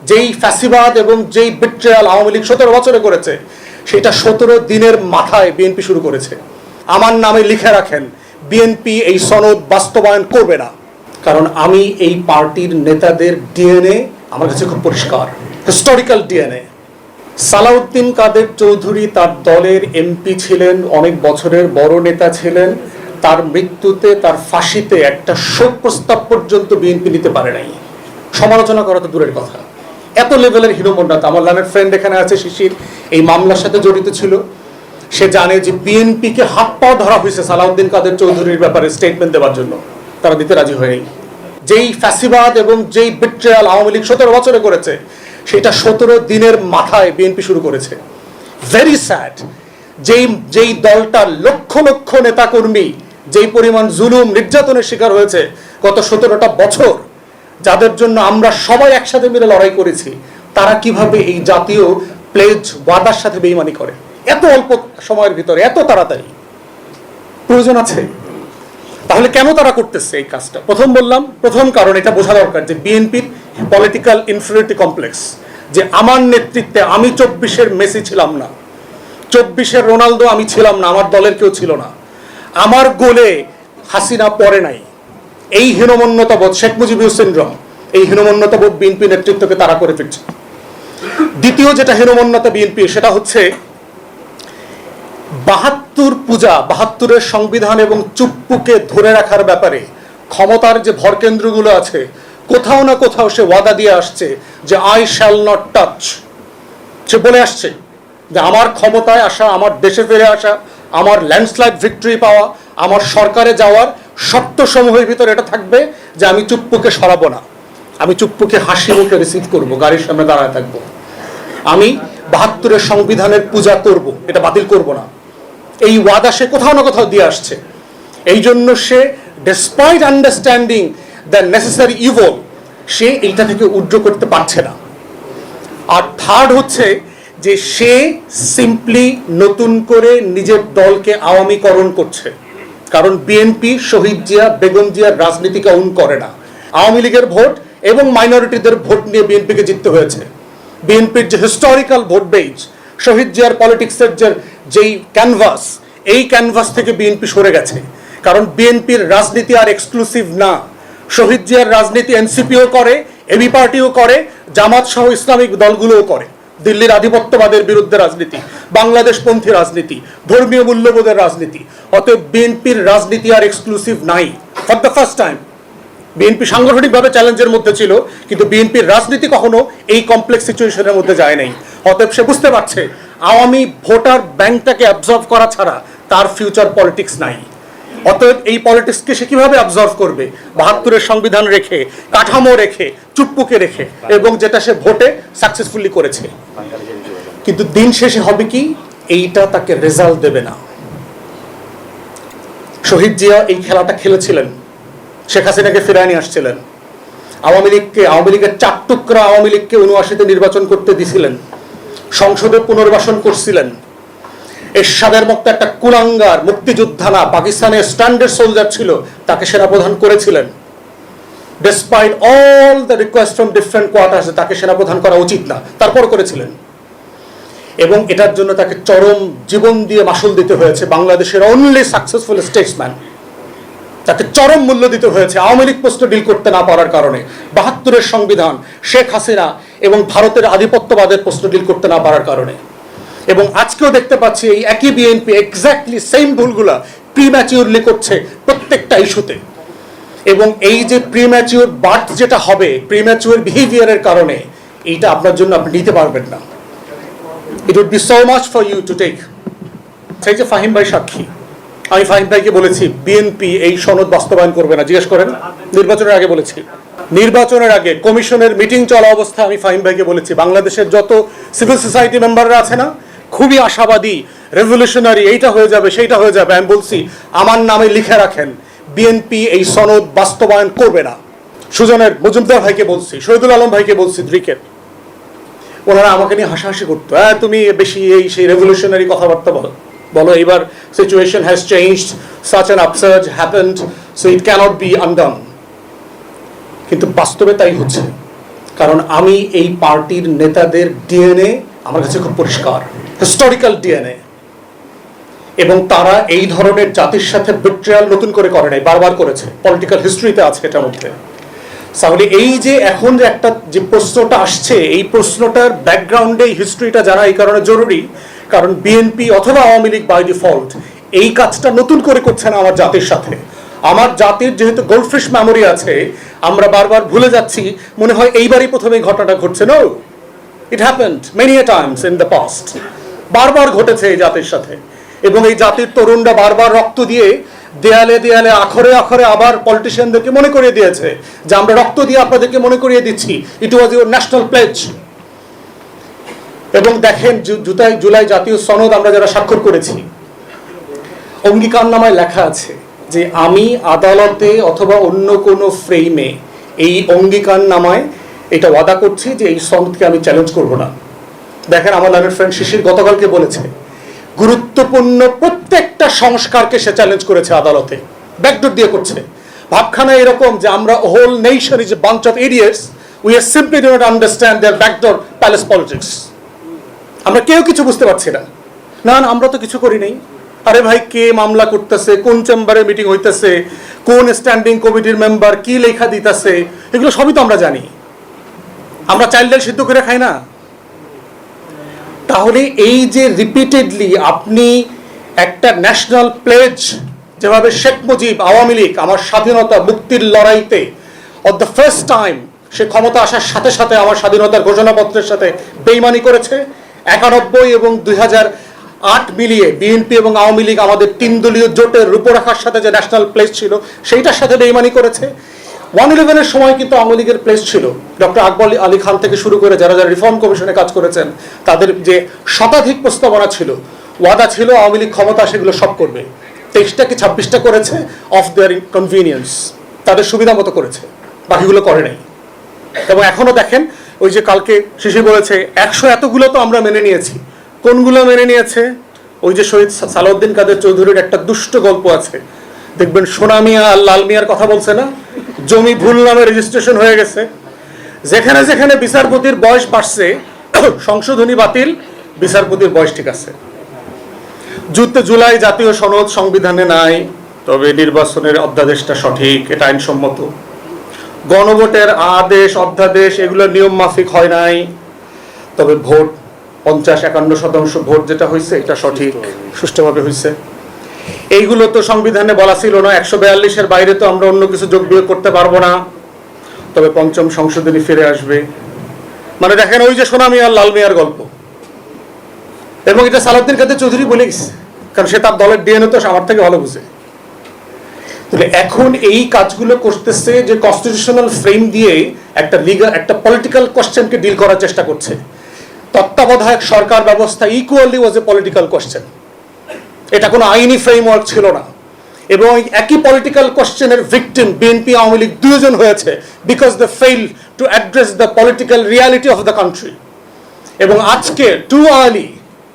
যেই ফ্যাসিবাদ এবং যেই বিট্রেয়াল আওয়ামী লীগ 17 বছরে করেছে সেটা 17 দিনের মাথায় বিএনপি শুরু করেছে। আমার নামে লিখে রাখেন, বিএনপি এই সনদ বাস্তবায়ন করবে না। কারণ আমি এই পার্টির নেতাদের ডিএনএ আমার কাছে খুব পরিষ্কার, হিস্টোরিক্যাল ডিএনএ। সালাউদ্দিন কাদের চৌধুরী তার দলের এমপি ছিলেন, অনেক বছরের বড় নেতা ছিলেন। তার মৃত্যুতে, তার ফাঁসিতে একটা শোক প্রস্তাব পর্যন্ত বিএনপি নিতে পারে নাই। সমালোচনা করা তো দূরের কথা, এত লেভেলের হীনমন্যতা। আমার লানের ফ্রেন্ড এখানে আছে, শিশির, এই মামলার সাথে জড়িত ছিল। সে জানে যে বিএনপিকে হাত পা ধরা হয়েছে সালাউদ্দিন কাদের চৌধুরীর ব্যাপারে স্টেটমেন্ট দেওয়ার জন্য, তারা দিতে রাজি হয়নি। যেই ফ্যাসিবাদ এবং যেই বিট্রেয়াল আওয়ামী লীগ 17 বছরে করেছে সেটা 17 দিনের মাথায় বিএনপি শুরু করেছে। Very sad. যেই দলটার লক্ষ লক্ষ নেতাকর্মী যেই পরিমাণ জুলুম নির্যাতনের শিকার হয়েছে গত 17টা বছর, যাদের জন্য আমরা সবাই একসাথে মিলে লড়াই করেছি, তারা কিভাবে এই জাতীয় প্লেজ ওয়াদার সাথে বেইমানি করে এত অল্প সময়ের ভিতরে, এত তাড়াতাড়ি? প্রয়োজন আছে? তাহলে কেন তারা করতেছে এই কাজটা? প্রথম কারণ এটা বোঝা দরকার যে বিএনপির পলিটিক্যাল ইনফিরিয়রিটি কমপ্লেক্স, যে আমার নেতৃত্বে আমি 24-এর মেসি ছিলাম না, 24-এর রোনালদো আমি ছিলাম না, আমার দলের কেউ ছিল না, আমার গোলে হাসিনা পড়ে নাই। এই হীনমন্যতাবোধ, শেখ মুজিবুর সিনড্রোম, এই হীনমন্যতাবোধ বিএনপি নেতৃত্বকে তারা করে ফিরছে। দ্বিতীয় যেটা হীনমন্যতা বিএনপি, সেটা হচ্ছে 72 পূজা, 72-এর সংবিধান এবং চুপ্পুকে ধরে রাখার ব্যাপারে ক্ষমতার যে ভরকেন্দ্রগুলো আছে, কোথাও না কোথাও সে ওয়াদা দিয়ে আসছে যে আই শ্যাল নট টাচ। সে বলে আসছে যে আমার ক্ষমতায় আসা, আমার দেশে ফিরে আসা, আমার ল্যান্ডস্লাইড ভিক্টরি পাওয়া, আমার সরকারে যাওয়ার শর্ত সমূহের ভিতরে এটা থাকবে যে আমি চুপ্পুকে সরাবো না, আমি চুপ্পুকে হাসি মুখে রিসিভ করবো, গাড়ির সামনে দাঁড়ায় থাকবো, আমি 72-এর সংবিধানের পূজা করব, এটা বাতিল করব না। এই ওয়াদা সে কোথাও না কোথাও দিয়ে আসছে। এই জন্য সে despite understanding the necessary evil, সে এইটা থেকে উইথড্র করতে পারছে না। আর থার্ড হচ্ছে যে সে সিম্পলি নতুন করে নিজের দলকে আওয়ামীকরণ করছে। কারণ বিএনপি শহীদ জিয়া, বেগম জিয়ার রাজনীতিকে অন করে না। আওয়ামী লীগের ভোট এবং মাইনরিটিদের ভোট নিয়ে বিএনপিকে জিততে হয়েছে। বিএনপির যে হিস্টোরিক্যাল ভোট বেজ, শহীদ জিয়ার পলিটিক্সের যেই ক্যানভাস, এই ক্যানভাস থেকে বিএনপি সরে গেছে। কারণ বিএনপির রাজনীতি আর এক্সক্লুসিভ না। শহীদ জিয়ার রাজনীতি এনসিপিও করে, এবি পার্টিও করে, জামাত সহ ইসলামিক দলগুলোও করে। দিল্লির আধিপত্যবাদের বিরুদ্ধে রাজনীতি, বাংলাদেশপন্থী রাজনীতি, ধর্মীয় মূল্যবোধের রাজনীতি। অতএব বিএনপির রাজনীতি আর এক্সক্লুসিভ নাই। For the first time BNP সাংগঠনিকভাবে চ্যালেঞ্জের মধ্যে ছিল, কিন্তু বিএনপির রাজনীতি কখনো এই কমপ্লেক্স সিচুয়েশনের মধ্যে যায় নাই। অতএব সে বুঝতে পারছে আওয়ামী ভোটার ব্যাংকটাকে অ্যাবজর্ভ করা ছাড়া তার ফিউচার পলিটিক্স নাই। অতএব এই পলিটিক্সকে সে কিভাবে অ্যাবজর্ভ করবে? 72-এর সংবিধান রেখে, কাঠামো রেখে, চুপ্পুকে রেখে, এবং যেটা সে ভোটে সাকসেসফুলি করেছে। কিন্তু দিন শেষে হবে কি? এইটা তাকে রেজাল্ট দেবে না। শহীদ জিয়া এই খেলাটা খেলেছিলেন, শেখ হাসিনাকে ফিরায় নিয়ে আসছিলেন। আওয়ামী লীগের 4 টুকরা আওয়ামী লীগকে 79-তে নির্বাচন করতে দিছিলেন, সংসদে পুনর্বাসন করছিলেন। এরশাদের মতো একটা কুলাঙ্গার মুক্তিযোদ্ধা না, পাকিস্তানের স্ট্যান্ডার্ড সোলজার ছিল, তাকে সেনাপ্রধান করেছিলেন। Despite all the request from different quarters, তাকে সেনাপ্রধান করা উচিত না, তারপর করেছিলেন। এবং এটার জন্য তাকে চরম জীবন দিয়ে মাসুল দিতে হয়েছে। বাংলাদেশের অনলি সাকসেসফুল স্টেটসম্যান, তাকে চরম মূল্য দিতে হয়েছে আওয়ামী লীগ পোস্ট ডিল করতে না পারার কারণে, 72-এর সংবিধান, শেখ হাসিনা এবং ভারতের আধিপত্যবাদের পোস্ট ডিল করতে না পারার কারণে। এবং আজকেও দেখতে পাচ্ছি এই একই বিএনপি এক্স্যাক্টলি সেম ভুলগুলা প্রিম্যাচিউরলি করছে প্রত্যেকটা ইস্যুতে। এবং এই যে প্রিম্যাচিউর বার্থ যেটা হবে, প্রিম্যাচিউর বিহেভিয়ারের কারণে, এইটা আপনার জন্য আপনি নিতে পারবেন না। It would be so much for you to take. সেই যে ফাহিম ভাই সাক্ষী, আমি ফাহিম ভাইকে বলেছি বিএনপি এই সনদ বাস্তবায়ন করবে না। জিজ্ঞেস করেন, নির্বাচনের আগে বলেছি। নির্বাচনের আগে কমিশনের মিটিং চলা অবস্থায় আমি ফাহিম ভাইকে বলেছি, বাংলাদেশের যত সিভিল সোসাইটি মেম্বাররা আছে না, খুবই আশাবাদী, রেভলিউশনারি, এইটা হয়ে যাবে, সেইটা হয়ে যাবে। আমি বলছি আমার নামে লিখে রাখেন, বিএনপি এই সনদ বাস্তবায়ন করবে না। সুজনের মজুমদার ভাইকে বলছি, শহীদুল আলম ভাইকে বলছি, দ্রিকের, ওনারা আমাকে নিয়ে হাসাহাসি করতো, তুমি বেশি এই সেই রেভলিউশনারি কথাবার্তা বলো, এবার situation has changed, such an upsurge happened, so it cannot be undone. কিন্তু বাস্তবে তাই হচ্ছে। কারণ আমি এই পার্টির নেতাদের ডিএনএ আমার কাছে খুব পরিষ্কার, হিস্টোরিক্যাল ডিএনএ, এবং তারা এই ধরনের জাতির সাথে বিট্রিয়াল নতুন করে করে নাই, বারবার করেছে, পলিটিক্যাল হিস্ট্রিতে আছে এটার মধ্যে। তাহলে এই যে এখন যে একটা যে প্রশ্নটা আসছে, এই প্রশ্নটার ব্যাকগ্রাউন্ডে হিস্ট্রিটা জানা এই কারণে জরুরি, কারণ বিএনপি অথবা আওয়ামী লীগ বাই ডিফল্ট এই কাজটা নতুন করে করছে না আমার জাতির সাথে। আমার জাতির যেহেতু গোল্ডফিশ মেমোরি আছে, আমরা বারবার ভুলে যাচ্ছি, মনে হয় এইবারই প্রথমে এই ঘটনাটা ঘটছে। No, it happened many a times in the past, বারবার ঘটেছে এই জাতির সাথে। এবং এই জাতির তরুণরা বারবার রক্ত দিয়ে দেয়ালে দেয়ালে আখরে আখরে আবার পলিটিশিয়ানদেরকে মনে করিয়ে দিয়েছে যে আমরা রক্ত দিয়ে আপনাদেরকে মনে করিয়ে দিচ্ছি, ইট ওয়াজ ইউর ন্যাশনাল প্লেজ। এবং দেখেন জুলাই জাতীয় সনদ আমরা যারা স্বাক্ষর করেছি, অঙ্গীকারনামায় লেখা আছে যে আমি আদালতে অথবা অন্য কোনো ফ্রেমে এই অঙ্গীকারনামায় এটা ওয়াদা করছি যে এই সনদকে আমি চ্যালেঞ্জ করব না। দেখেন আমার লাইনের ফ্রেন্ড শিশির গতকালকে বলেছে, গুরুত্বপূর্ণ প্রত্যেকটা সংস্কারকে সে চ্যালেঞ্জ করেছে আদালতে, ব্যাকডোর দিয়ে করছে। ভাবখানা এরকম যে আমরা whole nation is a bunch of idiots, we are simply do not understand their backdoor palace politics. আমরা কেউ কিছু বুঝতে পারছি না। না আমরা তো কিছু করি নাই। আরে ভাই, কে মামলা করতেছে, কোন চেম্বারে মিটিং হইতেছে, কোন স্ট্যান্ডিং কমিটির মেম্বার কি লেখা দিতেছে, এগুলো সবই তো আমরা জানি। আমরা চাইল্ড ডাল সিদ্ধ করে খাই না? তাহলে এই যে রিপিটেডলি আপনি একটা ন্যাশনাল প্লেজ, যেভাবে শেখ মুজিব আওয়ামী লীগ আমার স্বাধীনতা মুক্তির লড়াইতে অফ দ্য ফার্স্ট টাইম সে ক্ষমতা আসার সাথে সাথে আমার স্বাধীনতার ঘোষণাপত্রের সাথে বেইমানি করেছে, 91 এবং 2008 মিলিয়ে বিএনপি এবং আওয়ামী লীগ আমাদের 3 দলীয় জোটের রূপরেখার সাথে যে ন্যাশনাল প্লেস ছিল সেইটার সাথে বেইমানি করেছে। 111-এর সময় কিন্তু আওয়ামী লীগের প্লেস ছিল, ডক্টর আকবর আলী খান থেকে শুরু করে যারা যারা রিফর্ম কমিশনে কাজ করেছেন তাদের যে শতাধিক প্রস্তাবনা ছিল, ওয়াদা ছিল আওয়ামী লীগ ক্ষমতা সেগুলো সব করবে। 23টা কি 26টা করেছে অফ দেয়ার কনভিনিয়েন্স, তাদের সুবিধা মতো করেছে, বাকিগুলো করে নাই। এবং এখনো দেখেন, ওই যে কালকে শিশির বলেছে 100 এতগুলো তো আমরা মেনে নিয়েছি। কোনগুলো মেনে নিয়েছে? ওই যে শহীদ সালাউদ্দিন কাদের চৌধুরীর একটা দুষ্ট গল্প আছে, দেখবেন সোনা মিয়া আর লাল মিয়ার কথা বলছে না, জমি ভুল নামে রেজিস্ট্রেশন হয়ে গেছে। যেখানে যেখানে বিচারপতির বয়স বাড়ছে সংশোধনী বাতিল, বিচারপতির বয়স ঠিক আছে। জুলাই জাতীয় সনদ সংবিধানে নাই, তবে নির্বাচনের অধ্যাদেশটা সঠিক, এটা আইনসম্মত। গণভোটের আদেশ অধ্যাদেশ এগুলো নিয়ম মাফিক হয় নাই, তবে ভোট 50-51% ভোট যেটা হয়েছে এটা সঠিক, সুষ্ঠুভাবে হয়েছে। এইগুলো তো সংবিধানে বলা ছিল না, 142-এর বাইরে তো আমরা অন্য কিছু যোগ বিয়োগ করতে পারবো না, তবে 5ম সংশোধনী ফিরে আসবে। মানে দেখেন ওই যে সোনা মিয়া লাল মিয়ার গল্প, এবং এটা সালাউদ্দিন কাদের চৌধুরী বলে গেছে, কারণ সে তার দলের ডিএনএ তো আমার থেকে ভালো বুঝে। তাহলে এখন এই কাজগুলো করতেছে যে কনস্টিটিউশনাল ফ্রেম দিয়ে একটা লিগাল একটা পলিটিক্যাল কোশ্চেনকে ডিল করার চেষ্টা করছে। তত্ত্বাবধায়ক সরকার ব্যবস্থা equally was a political question, এটা কোনো আইনি ফ্রেমওয়ার্ক ছিল না। এবং একই পলিটিক্যাল কোশ্চেনের ভিকটিম বিএনপি আওয়ামী লীগ দুজন হয়েছে, because they fail to address the political reality of the country. এবং আজকে টু আর্লি